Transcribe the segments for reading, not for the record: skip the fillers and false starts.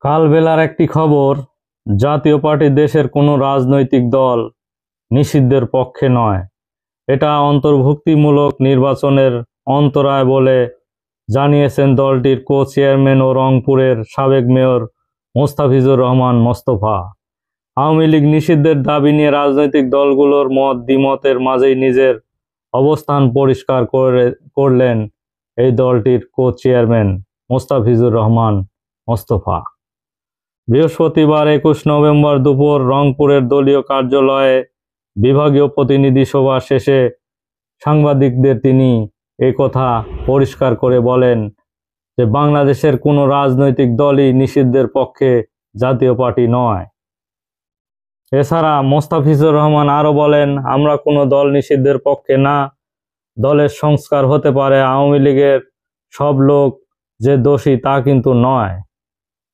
কালবেলার একটি খবর, জাতীয় পার্টি দেশের কোনো রাজনৈতিক দল নিষিদ্ধের পক্ষে নয়। এটা অন্তর্ভুক্তিমূলক নির্বাচনের অন্তরায় বলে জানিয়েছেন দলটির কো-চেয়ারম্যান ও রংপুরের সাবেক মেয়র মোস্তাফিজুর রহমান মোস্তফা। আওয়ামী লীগ নিষিদ্ধের দাবি নিয়ে রাজনৈতিক দলগুলোর মত দ্বিমতের মাঝেই নিজের অবস্থান পরিষ্কার করলেন এই দলটির কো-চেয়ারম্যান মোস্তাফিজুর রহমান মোস্তফা। বৃহস্পতিবার ২১ নভেম্বর দুপুর রংপুরের দলীয় কার্যালয়ে বিভাগীয় প্রতিনিধি সভা শেষে সাংবাদিকদের তিনি কথা পরিষ্কার করে বলেন যে বাংলাদেশের কোনো রাজনৈতিক দলই নিষিদ্ধের পক্ষে জাতীয় পার্টি নয়। এছাড়া মোস্তাফিজুর রহমান আরও বলেন, আমরা কোনো দল নিষিদ্ধের পক্ষে না। দলের সংস্কার হতে পারে, আওয়ামী লীগের সব লোক যে দোষী তা কিন্তু নয়।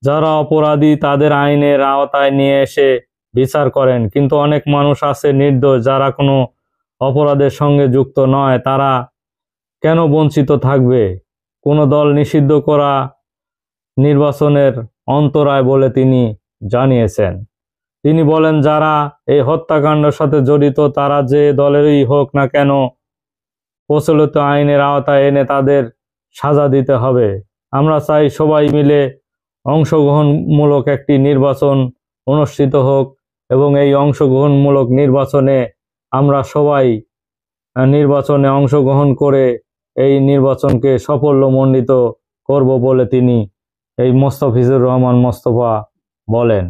যারা অপরাধী তাদের আইনের আওতায় নিয়ে এসে বিচার করেন, কিন্তু অনেক মানুষ আছে নির্দোষ, যারা কোনো অপরাধের সঙ্গে যুক্ত নয়, তারা কেন বঞ্চিত থাকবে? কোনো দল নিষিদ্ধ করা নির্বাচনের অন্তরায় বলে তিনি জানিয়েছেন। তিনি বলেন, যারা এই হত্যাকাণ্ডের সাথে জড়িত তারা যে দলেরই হোক না কেন, প্রচলিত আইনের আওতায় এনে তাদের সাজা দিতে হবে। আমরা চাই সবাই মিলে অংশগ্রহণমূলক একটি নির্বাচন অনুষ্ঠিত হোক এবং এই অংশগ্রহণমূলক নির্বাচনে আমরা সবাই নির্বাচনে অংশগ্রহণ করে এই নির্বাচনকে সাফল্যমণ্ডিত করব বলে তিনি এই মোস্তাফিজুর রহমান মোস্তফা বলেন।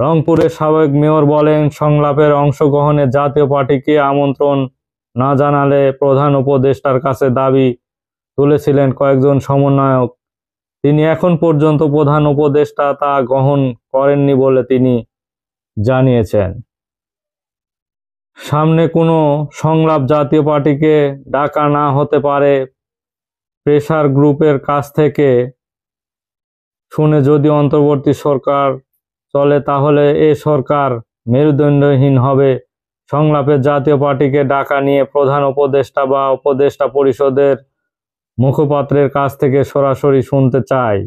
রংপুরের সাবেক মেয়র বলেন, সংলাপের অংশগ্রহণে জাতীয় পার্টিকে আমন্ত্রণ না জানালে প্রধান উপদেষ্টার কাছে দাবি তুলেছিলেন কয়েকজন সমন্বয়ক। তিনি এখন পর্যন্ত প্রধান উপদেষ্টা তা গ্রহণ করেননি বলে তিনি জানিয়েছেন। সামনে কোনো সংলাপ জাতীয় পার্টিকে ডাকা না হতে পারে প্রেসার গ্রুপের কাছ থেকে শুনে যদি অন্তর্বর্তী সরকার চলে তাহলে এ সরকার মেরুদণ্ডহীন হবে। সংলাপে জাতীয় পার্টিকে ডাকা নিয়ে প্রধান উপদেষ্টা বা উপদেষ্টা পরিষদের মুখপাত্রের কাছ থেকে সরাসরি শুনতে চাই।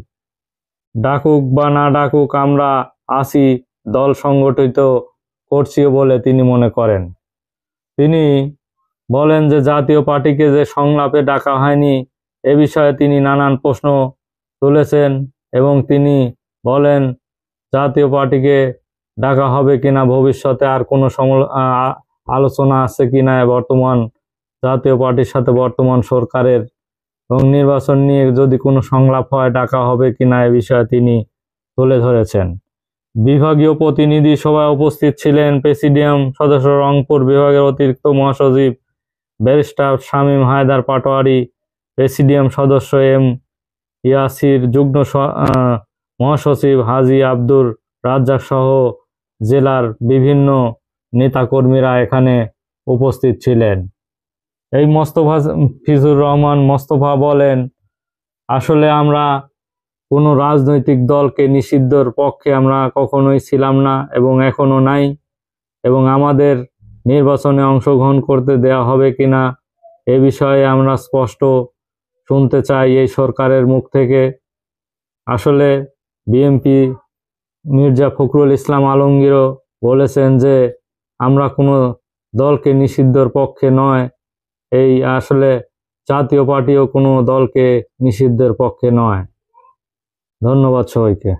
ডাকুক বা না ডাকুক, আমরা আছি, দল সংগঠিত করছিও বলে তিনি মনে করেন। তিনি বলেন যে জাতীয় পার্টিকে যে সংলাপে ডাকা হয়নি এ বিষয়ে তিনি নানান প্রশ্ন তুলেছেন এবং তিনি বলেন জাতীয় পার্টিকে ডাকা হবে কিনা, ভবিষ্যতে আর কোনো আলোচনা আছে কিনা, বর্তমান জাতীয় পার্টির সাথে বর্তমান সরকারের এবং নির্বাচন নিয়ে যদি কোনো সংলাপ হয় ডাকা হবে কিনা এ বিষয়ে তিনি তুলে ধরেছেন। বিভাগীয় প্রতিনিধি সভায় উপস্থিত ছিলেন প্রেসিডিয়াম সদস্য রংপুর বিভাগের অতিরিক্ত মহাসচিব ব্যারিস্টার শামীম হায়দার পাটোয়ারি, প্রেসিডিয়াম সদস্য এম ইয়াসির, যুগ্ম মহাসচিব হাজী আব্দুর রাজ্জাক সহ জেলার বিভিন্ন নেতাকর্মীরা এখানে উপস্থিত ছিলেন। এই মোস্তাফিজুর রহমান মোস্তফা বলেন, আসলে আমরা কোনো রাজনৈতিক দলকে নিষিদ্ধর পক্ষে আমরা কখনোই ছিলাম না এবং এখনো নাই, এবং আমাদের নির্বাচনে অংশগ্রহণ করতে দেওয়া হবে কিনা এ বিষয়ে আমরা স্পষ্ট শুনতে চাই এই সরকারের মুখ থেকে। আসলে বিএনপি মির্জা ফখরুল ইসলাম আলমগীরও বলেছেন যে আমরা কোনো দলকে নিষিদ্ধর পক্ষে নয়। এই আসলে জাতীয় পার্টিও কোনো দলকে নিষিদ্ধের পক্ষে নয়। ধন্যবাদ সবাইকে।